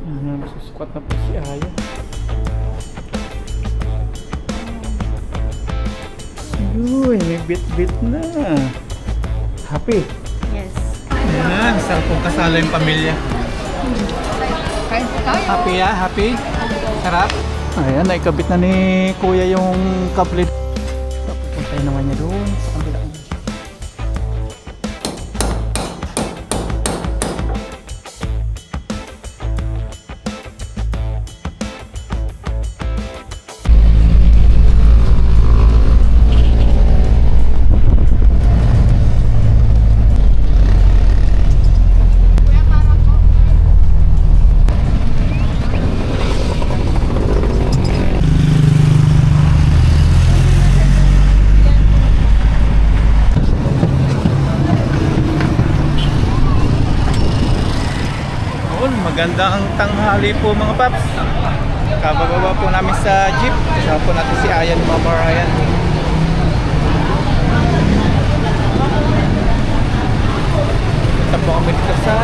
Susukat na po si Aya. Uy, may bit-bit na. Happy? Yes. Ayan, sarap pong kasala yung pamilya. Happy ya? Happy? Sarap? Ayan, naikabit na ni Kuya yung kaplit. Pupuntay naman niya doon sa kabila. Magandang tanghali po mga paps. Kabababa po namin sa jeep. Kasama po natin si Ayan, Mama Ryan. Punta po kami dito sa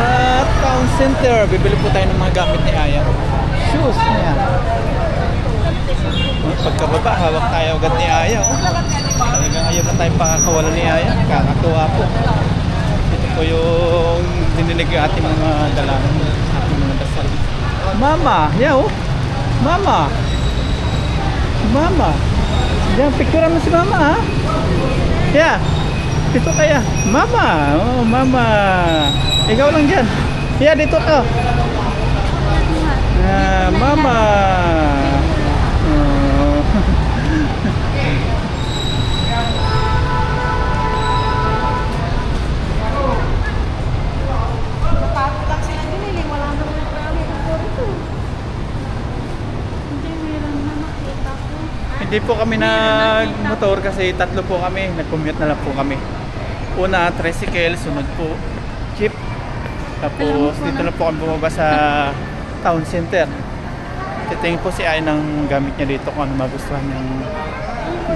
town center. Bibili po tayo ng mga gamit ni Ayan. Shoes niya. Pagkababa, hawak tayo agad ni Ayan. Talagang ayaw na tayo pakakawalan ni Ayan. Kakatuwa po. Ito po yung dinilig yung ating mga dalangan. Mama, yeah, oh. Mama. Mama. Yan, picturean mo si Mama, ha? Yeah. Dito kaya. Mama. Oh, Mama. Ikaw lang dyan. Yeah, dito ka. Mama. Oh. Hindi po kami nag-motor kasi tatlo po kami. Nag-commute na lang po kami. Una, tricycle, sunod po jeep. Tapos dito na po kami bumaba sa town center. Titingin po si Ay ng gamit niya dito kung ano magustuhan niyang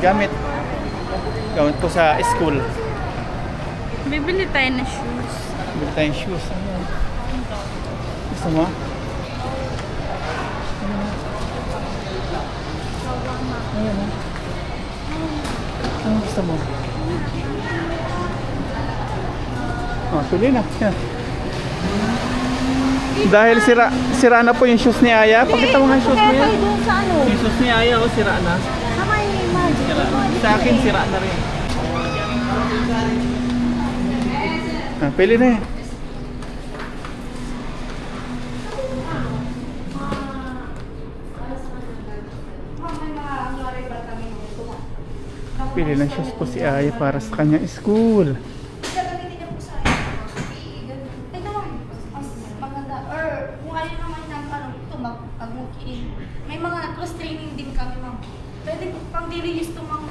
gamit. Gamit po sa school. Bibili tayo na shoes. Bibili tayo ng shoes. Ano? Gusto mo? Ayan o. Ano gusto mo? Oh, pili na. Yan. Dahil sira na po yung shoes ni Aya. Pakita mo nga yung shoes mo yan. Yung shoes ni Aya o sira na. Sa akin sira na rin. Pili na yan. Pili ng shoes po si Aya para sa kanyang school. May mga cross training din kami, ma'am. Pwede pang daily use to, ma'am.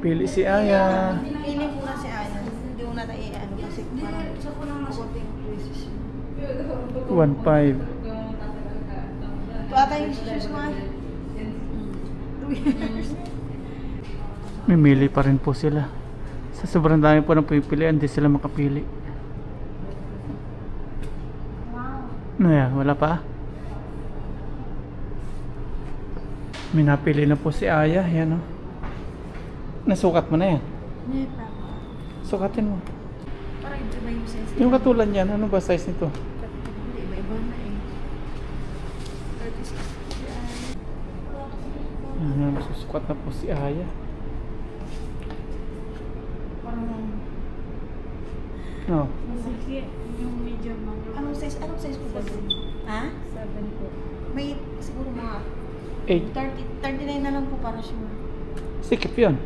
Pili si Aya. Pili po na si Aya. Hindi mo na tayo ano kasi parang sa ko lang masabi yung places. 1.5. Ata yung shoes mo. Mimili pa rin po sila. Sa sobrang dami po ng pipilian, hindi sila makapili. Wow. Wala pa. May napili na po si Aya. Yan o. Nasukat mo na yan. Hindi pa. Sukatin mo. Parang iba yung size. Yung katulad yan, ano ba size nito? Iba-iba na eh. 36. Susukat na po si Aya. Oh. Sige, yung medium mga. Anong size po ba? Ha? 7 po. May siguro mga 8. 39 na lang po para sure. Sikip yun.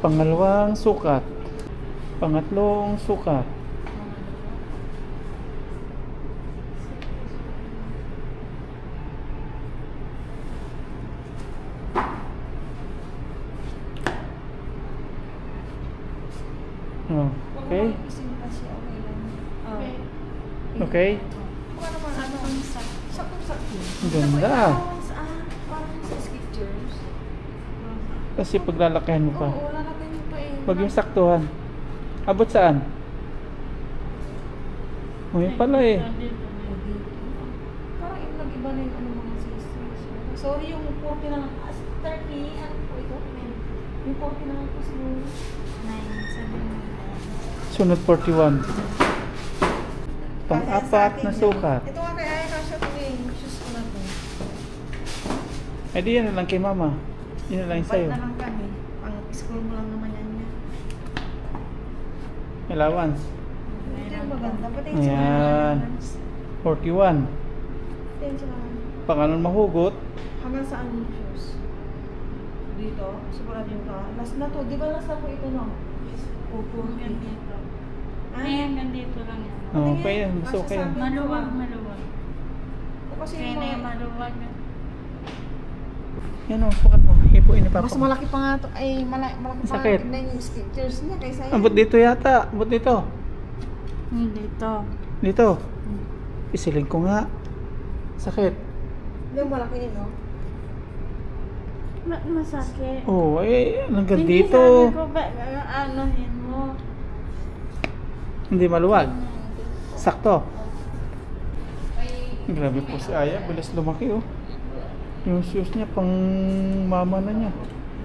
Pangalawang sukat. Pangatlong sukat. Oh, okay. Okay. Ganda. Kasi paglalakihan mo pa. Wag yung saktuhan. Abot saan? May pala eh. Parang nag-iba na yung ano mga sisters. Sorry, yung 40 na lang. 30, ano po ito? Yung 40 na lang po siguro. 9, sabi mo. Sunod 41. Pang-apat na sukat. Ito nga kay Aya Kasha ito eh. Shoes ko na to. Eh di yan na lang kay mama. Yun na lang yung sa'yo. Ba't na lang kami? Pang school mo lang naman yan niya. Allowance. Ito yung maganda. Pati yung Ayan. 41. Ito yung Pangalan mahugot. hanggang saan yung shoes? Dito? Sigurado yung ka. Last na to. Di ba last na po ito no? Opo. Hanggang dito. Ah? Ay, hanggang dito lang yan. Oh, okay yan. Gusto ko yan. Maluwag, maluwag. O kasi Kaya yung na yung mga... maluwag. Yan o, sukat mo. Hipuin ni Papa. Mas malaki pa nga to. Ay, malaki pa nga Sakit. tignan yung stitchers niya kaysa yan. Abot dito yata. Abot dito. Dito. Dito. Isiling ko nga. Sakit. Yung malaki yun, no? Masakit. Oh, eh, hanggang Hindi, dito. sabi ko ba, ano yun mo? Hindi maluwag. Sakto. Grabe po si Aya. Bilis lumaki oh. Yung shoes niya pang mama na niya.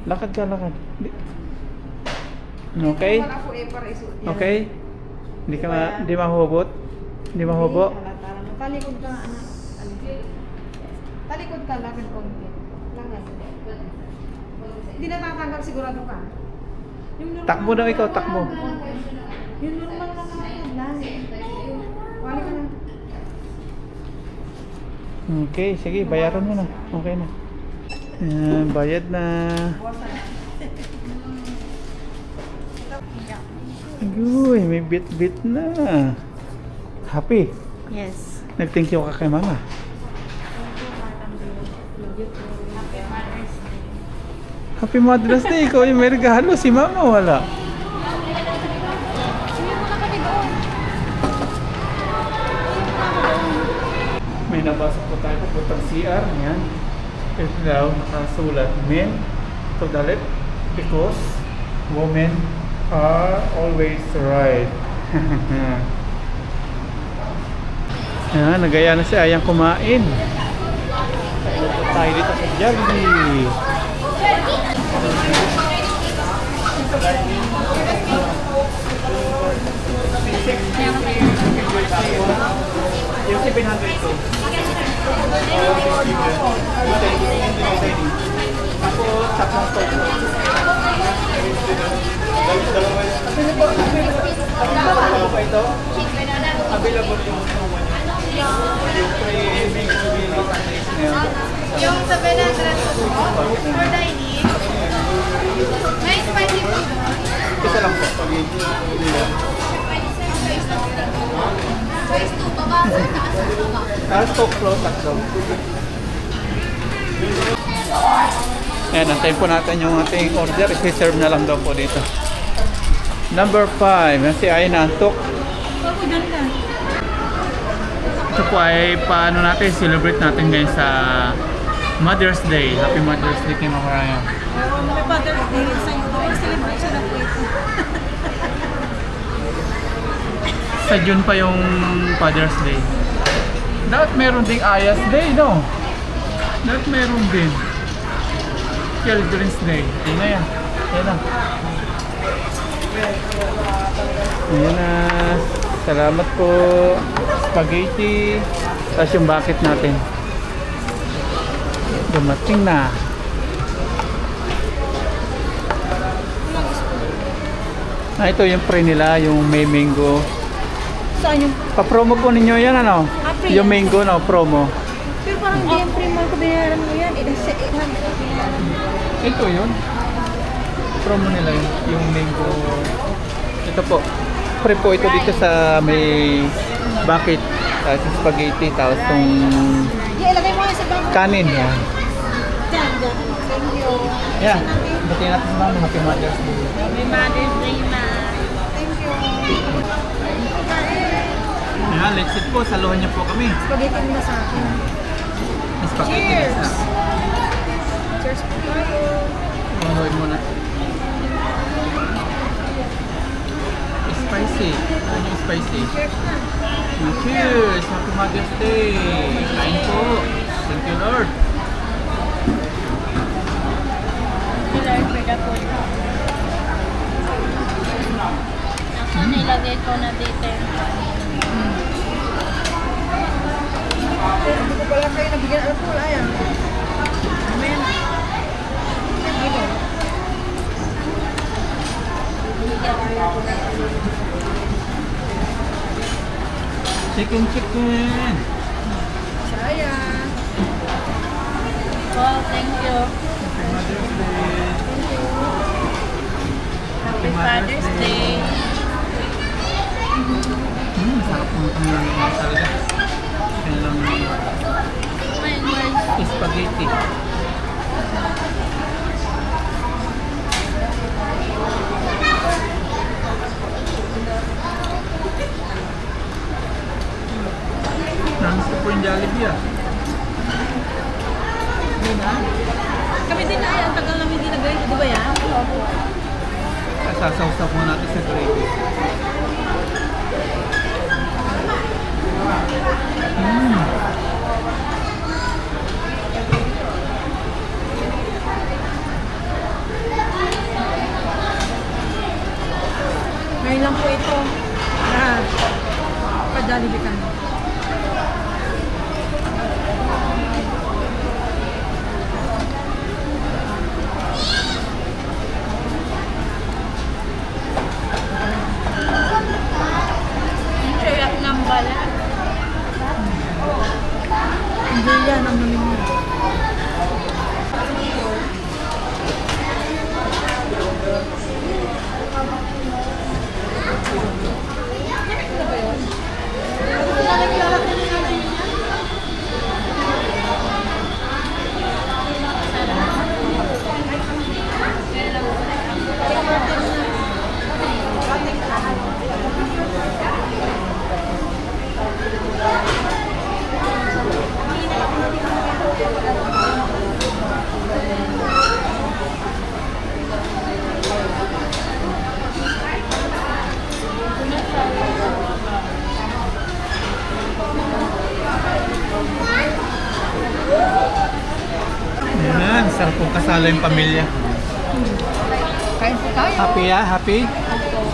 Lakad ka, lakad. Okay? Wala po eh, para isuot yan. Okay? Hindi ka hindi mahubot? Hindi mahubo? Talikod ka nga, anak. Talikod ka, lakad konti. Lakad. Hindi natatanggal sigurado ka. Yung normal Takbo daw ikaw, takbo. Yung normal lang lang. Wali ka na. Okay, sige, bayaran mo na. Okay na. Ayan, bayad na. Agoy, may bit-bit na. Happy. Yes. Nag-thank you ka kay mama. Happy Mother's Day. Ikaw yung may regalo. Si mama wala. May nabasa po tayo papuntang CR. Yan. Ito daw nakasulat. Men to the left because women are always right. Yan, nagaya na si Ayang kumain. Kain po tayo dito sa Jollibee. Yung 700 ko. Tapos, tatlong soap. Dalawa pa ito. Available yung yung pre-mango billy sandwich na yun. Yung 700 for dining. May spicy food. Isa lang po. Choice 2, baba sa taas at baba. Stock flow, tatlo. Ayan, antayin po natin yung ating order. I-serve na lang daw po dito. Number 5. Yan si Ay nantok. Ito po ay paano natin, celebrate natin ngayon sa Mother's Day. Happy Mother's Day kay Mama Raya. May Father's Day sa iyo. Celebration na po ito. Sa June pa yung Father's Day. Dapat meron ding Aya's Day, no? Dapat meron din. Children's Day. Ayan na yan. Ayan na. Ayan na. Salamat po. Spaghetti. Tapos yung bucket natin. Dumating na. Ito yung pre nila, yung may mango. Saan yung... Pa-promo po ninyo yan, ano? pre Yung yan. mango, no? Promo. Pero parang game free mo ko binayaran mo yan. Ito 800. Ito yun. Promo nila yun. Yung mango. Ito po. Pre po ito dito sa may bucket. Tapos yung spaghetti. Tapos yung Yeah, ilagay mo yan sa bag. kanin. Yan. Dyan, dyan. Thank you. Yan. Batiin natin sa mga Happy Mother's Day. Happy Mother's Day, ma. Thank you. Yan. Let's eat po. Saluhan niyo po kami. Spaghetti mo na sa akin. May spaghetti Cheers! na. Cheers po tayo. Manuhin muna. spicy. Ano yung spicy? Cheers na. Cheers! Happy Mother's Day! Kain po! Thank you, Lord! Killer for the food. Ako nilagay ko na dito yung Hindi ko pala kayo nabigyan. Alam ko wala yan. Amen. Dito. Chicken! Saya. Wow, thank you. Happy Mother's Day! Happy Father's Day. Sarap po itong lang talaga. Kailang Mine was spaghetti. Nangis ko po yung Jollibee ah. Di ba? Kami din na yan. Tagal namin ginagay. Di ba yan? Sasaw-saw po natin sa gravy. Ngayon lang po ito. Pa-Jollibee kami. ang sarap ng balat. Hindi yan ang namin. Ayan, sarap pong kasala yung pamilya. Kain po tayo. Happy ah, happy?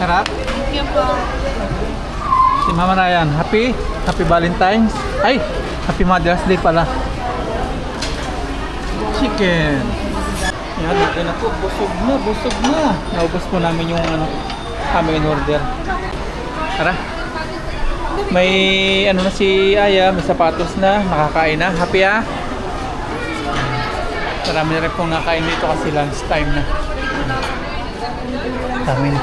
Sarap? Thank you po. Si Mama Ryan, happy? Happy Valentine's? Ay, Happy Mother's Day pala. Chicken. Yan, natin ako. Busog na. Naubos po namin yung kami in order. Tara. May ano na si Aya, may sapatos na, nakakain na. Happy ah? Marami na rin pong nakain dito kasi lunch time na. Dami na.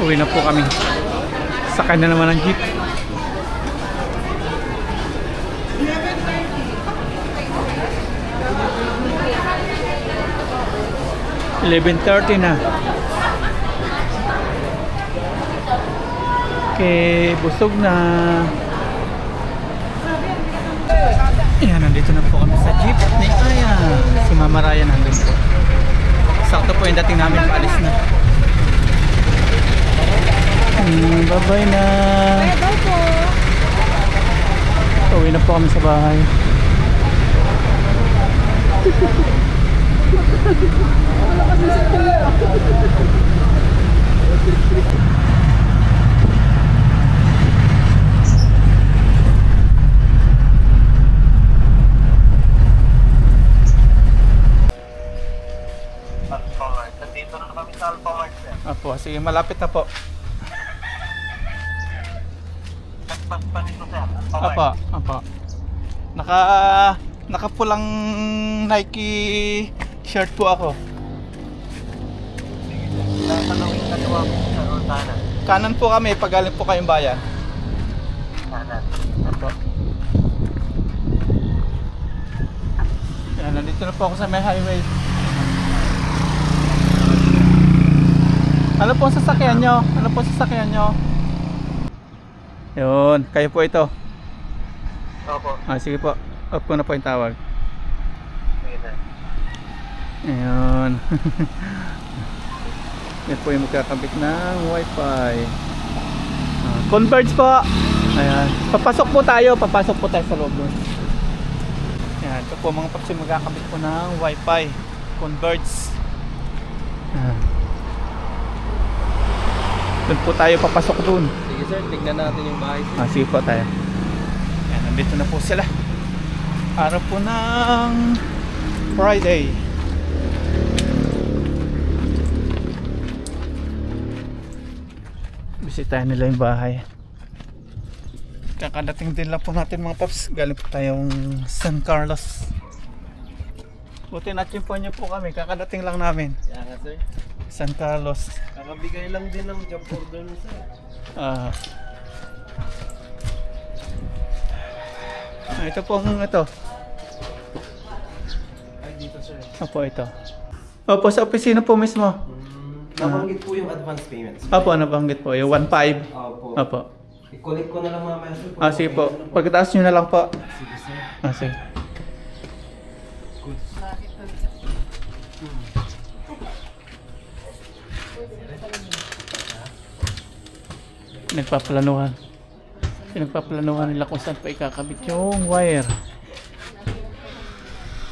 Uwi na po kami. Sakay na naman ang jeep. $11:30 na. Okay, busog na. Ayan, nandito na po kami sa jeep ni Aya. Si Mama Ryan nandun po. Sakto po yung dating namin, paalis na. Bye-bye na. Bye po. Uwi na po kami sa bahay. Nandito na kami sa Alphamart, sir. Apo, sige, malapit na po. Nagpas pa nito, sir. Alphamart. Apa. Nakapulang Nike shirt po ako. Tatanungin ka nawa po sa Rosanas. Kanan po kami, pag galing po kayong bayan. Kanan. Apo. Yan, nandito na po ako sa may highway. Ano po ang sasakyan nyo? Ano po ang sasakyan nyo? Yun, kayo po ito. Opo. Sige po, off ko na po yung tawag. Sige, sir. Ayun. Yan po yung magkakabit ng wifi. Converge po. Ayan. Papasok po tayo sa loob doon. Ayan. Ito po mga paps yung magkakabit po ng wifi. Converge. Ayan. Doon po tayo papasok doon. Sige sir, tignan natin yung bahay. Sige po tayo. Ayan, nandito na po sila. Araw po ng Friday. Bisitahin nila yung bahay. Kakadating din lang po natin mga paps. Galing po tayong San Carlos. Buti na-chimpo nyo po kami. Kakadating lang namin. Kaya nga sir. San Carlos. Kakabigay lang din ng job order mo sir. Ito pong ito. Ay dito sir. Opo, ito. Opo, sa opisina po mismo. Nabanggit po yung advance payments. Opo, nabanggit po. Yung 1.5. Opo. Opo. I-collect ko na lang mamaya sir. Sige po. Pagkataas nyo na lang po. Sige sir. Sige. Pinagpaplanuhan nila kung saan pa ikakabit yung wire.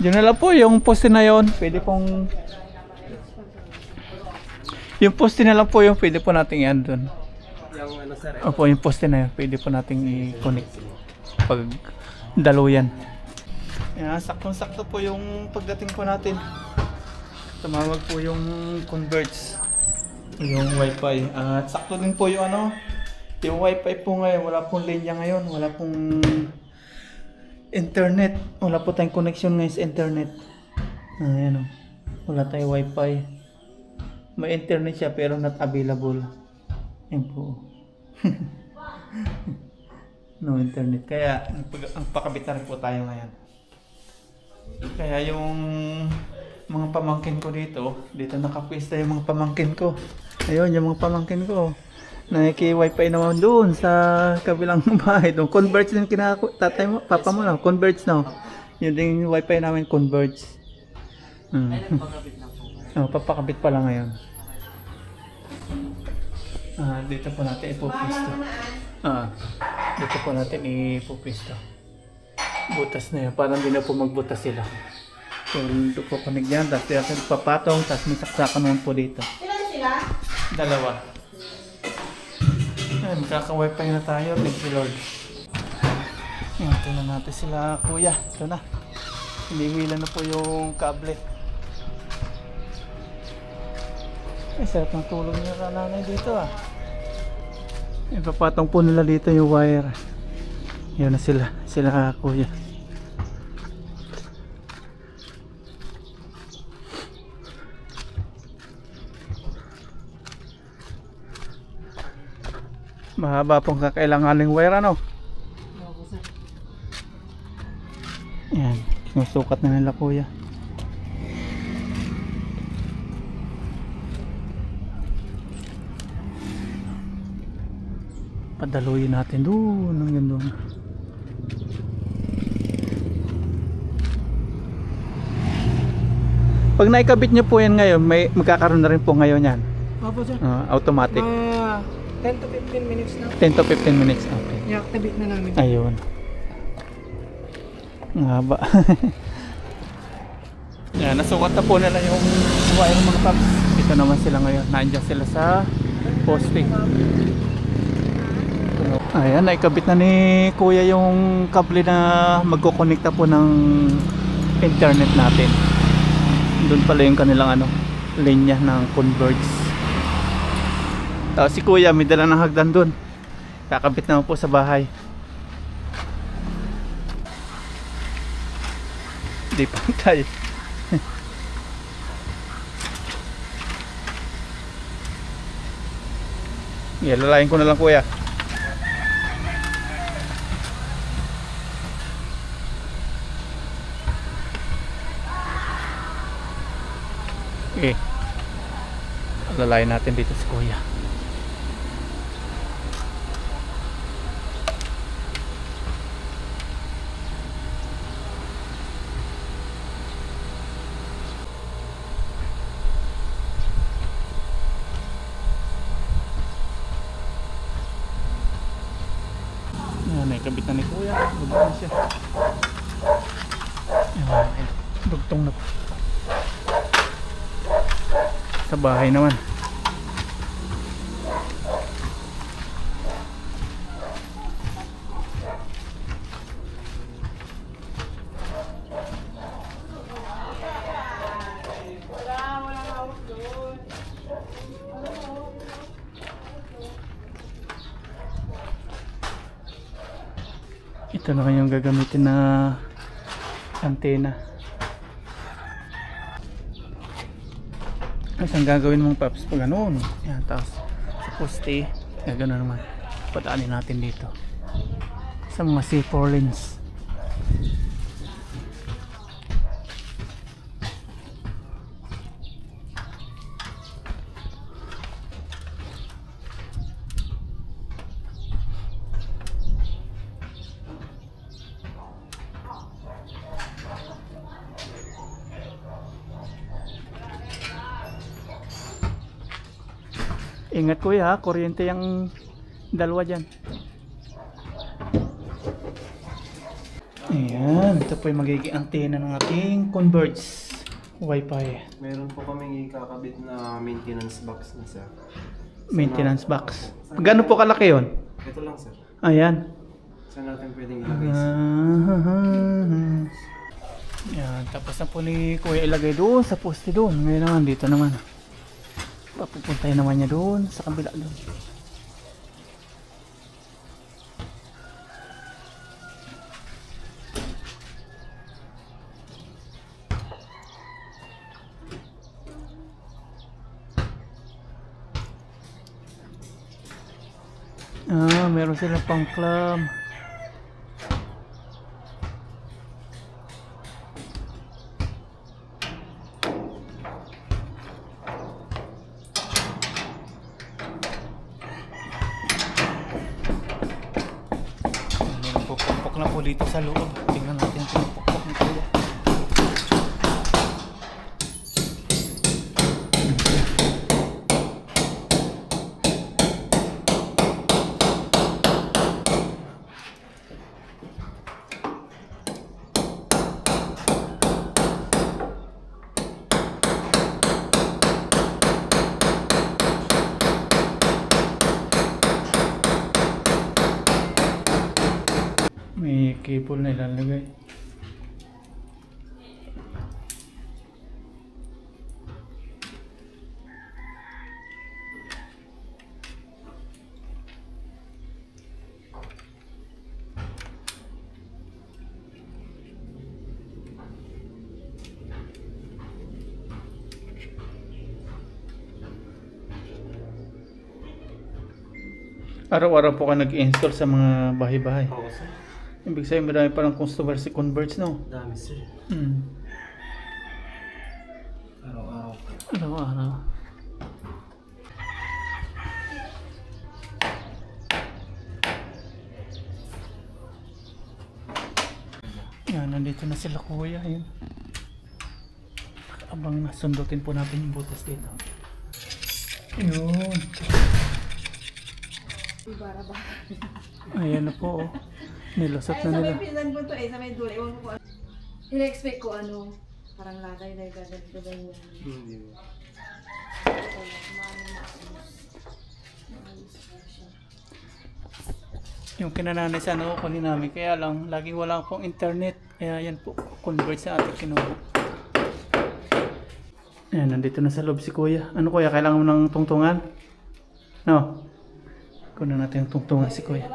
Yun na lang po, yung poste na yun, pwede pong yung poste na lang po yung pwede po nating yan dun. Yung ano sir. Opo, yung poste na yun, pwede po nating i-connect pag daluyan. Yan, saktong-sakto po yung pagdating po natin. Tumawag po yung Converge, yung wifi. At sakto din po yung ano, yung wifi po ngayon, wala pong linya ngayon, wala pong internet, wala po tayong connection ngayon sa internet. Ayan o, wala tayong wifi. May internet siya pero not available. Ayan po. No internet, kaya ang pakabit na rin po tayo ngayon. Kaya yung mga pamangkin ko dito nakapwesta yung mga pamangkin ko. Ayun, yung mga pamangkin ko. Naki-wifi naman doon sa kabilang bahay. Doon, Converge din tatay mo, papa mo lang, Converge no. Yun din yung wifi namin, Converge. Papakabit pa lang ngayon. Dito po natin ipupisto. Dito po natin ipupisto. Butas na yan, parang hindi na po magbutas sila. So, dito po panigyan, tapos natin papatong, tapos may saksakan naman po dito. Ilan sila? Dalawa. Ayan, kaka-wifi na tayo. Thank you Lord. Ayan, tingnan natin sila kuya. Ito na. Hinihila na po yung kable. Ay, sarap ng tulog niya nanay dito ah. Ipapatong po nila dito yung wire. Ayan na sila. Sila kuya. Mahaba pong kakailanganing wire ano. Yan, sinusukat na nila kuya. Padaluyin natin doon hanggang doon. Pag naikabit nyo po yan ngayon, may magkakaroon na rin po ngayon yan. Opo sir. Automatic. 10 to 15 minutes na. 10 to 15 minutes. Okay. I-activate na namin. Ayun. Ang haba. Yan, nasukat na po nila yung wire mga paps. Ito naman sila ngayon. Nandiyan sila sa poste. Ayan, naikabit na ni kuya yung kable na magkukonekta po ng internet natin. Doon pala yung kanilang ano, linya ng Converge. Si kuya may dala ng hagdan doon. Kakabit naman po sa bahay. Di pantay. Lalayin ko na lang kuya. Lalayin natin dito si kuya. kabit na ni Kuya. Dugtong na siya. Ayan, dugtong na po. Sa bahay naman. Ito na kanyang gagamitin na antena. Ay, saan gagawin mong paps pag ganoon? Yan, tapos sa poste, ganoon naman. Padaanin natin dito sa mga C4 lens. Ingat Kuya, kuryente yung dalawa dyan. Ayan, ito po yung magiging antena ng ating Converge Wi-Fi. Meron po kaming ikakabit na maintenance box na sir. Maintenance box. Gano'n po kalaki yun? Ito lang sir. Ayan. Saan natin pwedeng ilagay sir? Ayan, tapos na po ni Kuya ilagay doon sa poste doon. Ngayon naman, dito naman. Papupuntahin naman niya doon sa kabila doon. Meron silang pang club. Pupukpok na po dito sa loob. Tingnan natin ang pinupukpok ni Kuya. May cable na ilalagay. Araw-araw po ka nag-install sa mga bahay-bahay. Oo sir. Ibig sabihin marami parang customer si Converge, no? Dami sir. Araw-araw po. Araw-araw. Yan, nandito na sila Kuya. Yun. Abang nasundutin po natin yung butas dito. Yun. Ayan na po. Nilusot na nila. Sa may pinsan ko to sa may dulo. Ewan ko po. Ina-expect ko parang latay na gagad niya. Hindi mo. Yung kinananay sa kunin namin. Kaya lang, laging wala pong internet. Kaya yan po, convert sa ating kinuha. Ayan, nandito na sa loob si Kuya. Ano Kuya, kailangan mo ng tungtungan? No? Kunin natin yung tungtungan si Kuya.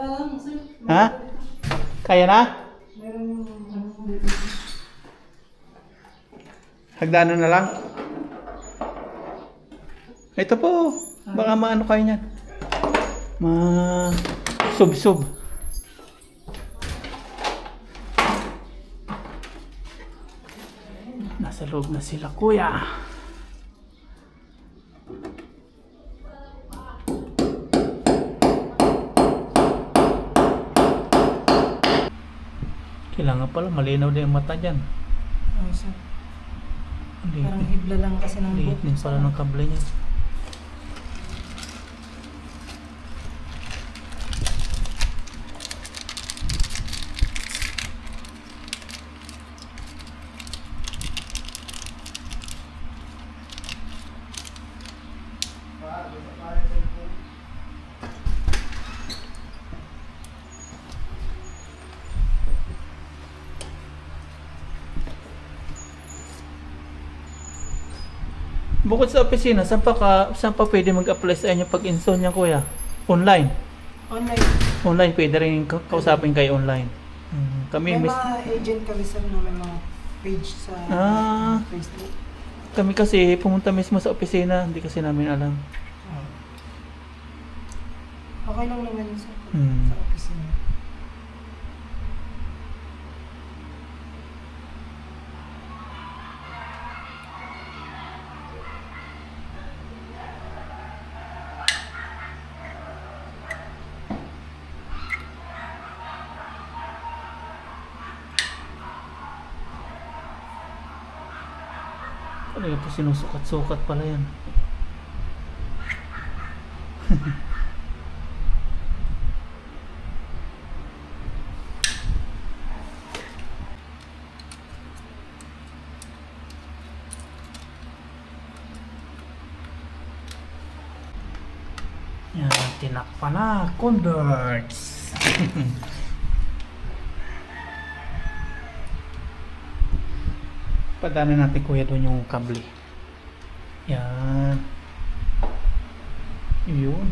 Ha? Kaya na? Hagdanan na lang? Ito po. Baka maano kayo niyan. Sub-sub. Nasa loob na sila Kuya. Kailangan pala malinaw din ang mata dyan. Oo, sir. Parang hibla lang kasi ng Liit din pala ng kable niya. Bukod sa opisina, saan pa pwede mag-apply sa inyo pag install niya kuya? Online. Online. Online pwede rin kausapin kayo online. Kami May mga agent kami sa may mga page sa Facebook. Kami kasi pumunta mismo sa opisina, hindi kasi namin alam. Okay lang naman sa opisina. Ano yung sinusukat-sukat pala yan? Yan, tinakpa na, converts. Padaanan natin kuya doon yung kable. Yan. Yun.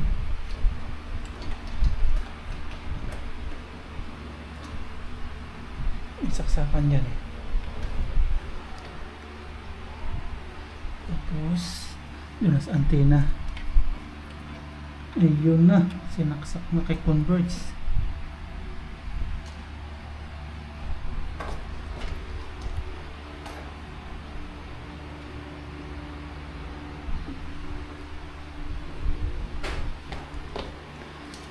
Isaksakan dyan eh. Tapos, yun as antena. Ayun na. Sinaksak na kay converts.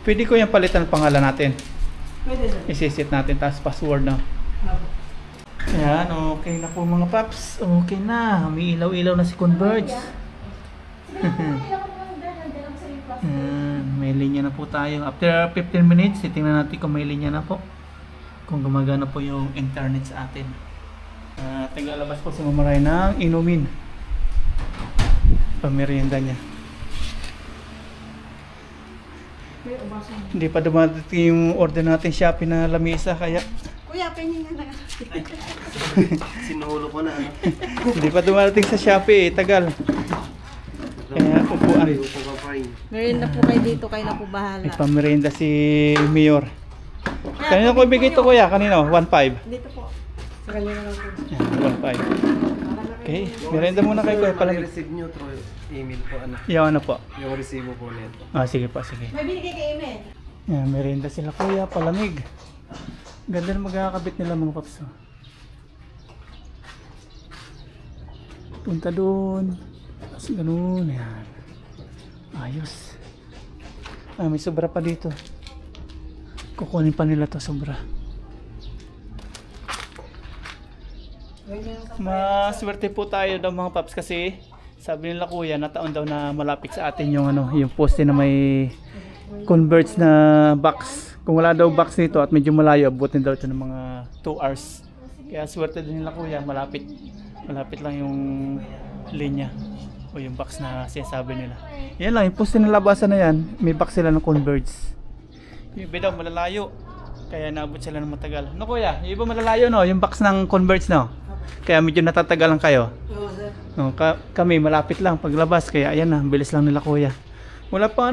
Pwede ko yung palitan ang pangalan natin. Pwede sir. Isisit natin, tapos password na. Ayan, okay na po mga paps. Okay na. May ilaw-ilaw na si Converge. May linya na po tayo. After 15 minutes, titingnan natin kung may linya na po. Kung gumagana po yung internet sa atin. Tagalabas po si Mamaray ng inumin. Pamerienda niya. Hindi pa dumating yung order natin Shopee na lamisa kaya Kuya, pengen nga na. Sinuhulo ko na. hindi pa dumating sa Shopee, tagal. Kaya upuan. Upo ka pa rin. Meron na po kayo dito, kayo na po bahala. May pamerienda si Mayor. Kanina ko ibigay ito kuya, kanino? 1.5. Dito po. Sa kanya na lang po. Yan, 1.5. Okay, merienda muna kayo kuya palamig. receive nyo through email po. Yung ano po? Yung resibo po nito. Sige po, sige. May binigay kay Amen. Yan, merienda sila kuya, palamig. Ganda na magkakabit nila mga paps. Punta doon. Tapos ganun, yan. Ayos. May sobra pa dito. Kukunin pa nila to sobra. Maswerte po tayo daw mga paps kasi sabi nila kuya na taon daw na malapit sa atin yung ano, yung poste na may converts na box. Kung wala daw box nito at medyo malayo, abutin daw ito ng mga 2 hours. Kaya swerte din nila kuya, malapit lang yung linya o yung box na sinasabi nila. Yan lang, yung poste na labasan na yan, may box sila ng converts. Yung iba daw malalayo, kaya naabot sila ng matagal. No kuya, yung iba malalayo no, yung box ng converts no. Kaya medyo natatagalan kayo. Oo, sir. No, kami malapit lang paglabas, kaya ayan na, bilis lang nila kuya. Wala pa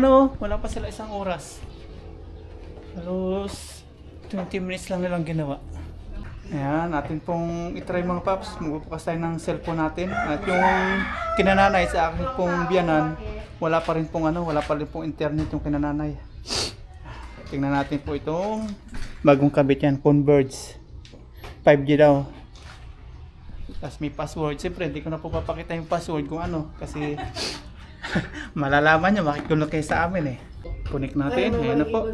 sila 1 oras. Halos 20 minutes lang nilang ginawa. Ayan, natin pong itry mga paps. Magbubukas tayo ng cellphone natin. At yung kinananay sa akin pong biyanan, wala pa rin pong internet yung kinananay. Tingnan natin po itong bagong kabit yan, Converge 5G daw. Tapos may password. Siyempre, hindi ko na po papakita yung password kung ano. Kasi malalaman nyo, makikulo kayo sa amin eh. Connect natin. Ayan na po.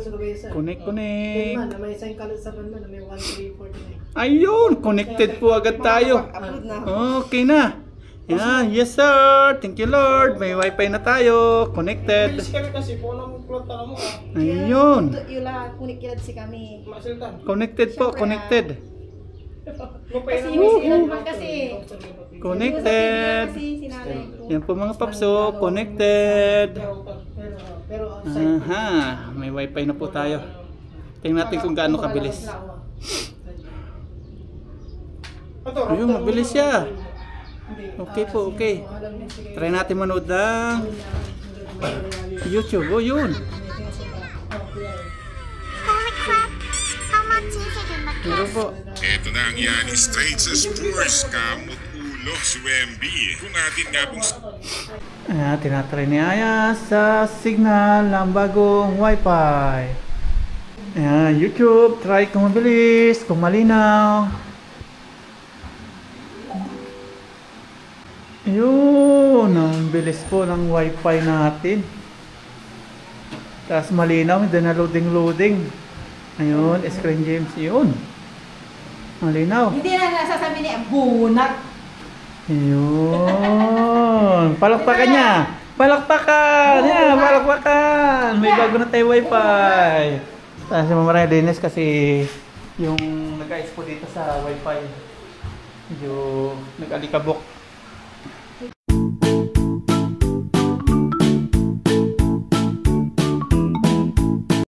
Connect. May isang kalat sa banda na may 1349. Ayun! Connected po agad tayo. Okay na. Yan. Yes sir. Thank you Lord. May wifi na tayo. Connected. Ayun. Yula, kunik kilad si kami. Connected po. Connected. Kasi yung kasi. Connected. Yan po mga papso. Connected. Pero Aha. May wifi na po tayo. Tingnan natin kung gaano kabilis. Ayun, mabilis siya. Okay po, okay. Try natin manood ng YouTube. Oh, yun. Meron po. Ito na ang yan, straight sa sports, kamot ulo si Wemby. Kung atin nga pong Ayan, tinatry ni Aya sa signal ng bagong wifi. Ayan, YouTube, try kung mabilis, kung malinaw. Ayun, ang bilis po ng wifi natin. Tapos malinaw, hindi na loading. Ayun, screen games, yun. Malinaw. Hindi na nasasabi niya, bunak. Ayun. Palakpakan niya. Palakpakan. Yeah, palakpakan. May bago na tayo wifi. Tapos yung mga Dennis kasi yung nag-ayos po dito sa wifi. Medyo nag-alikabok.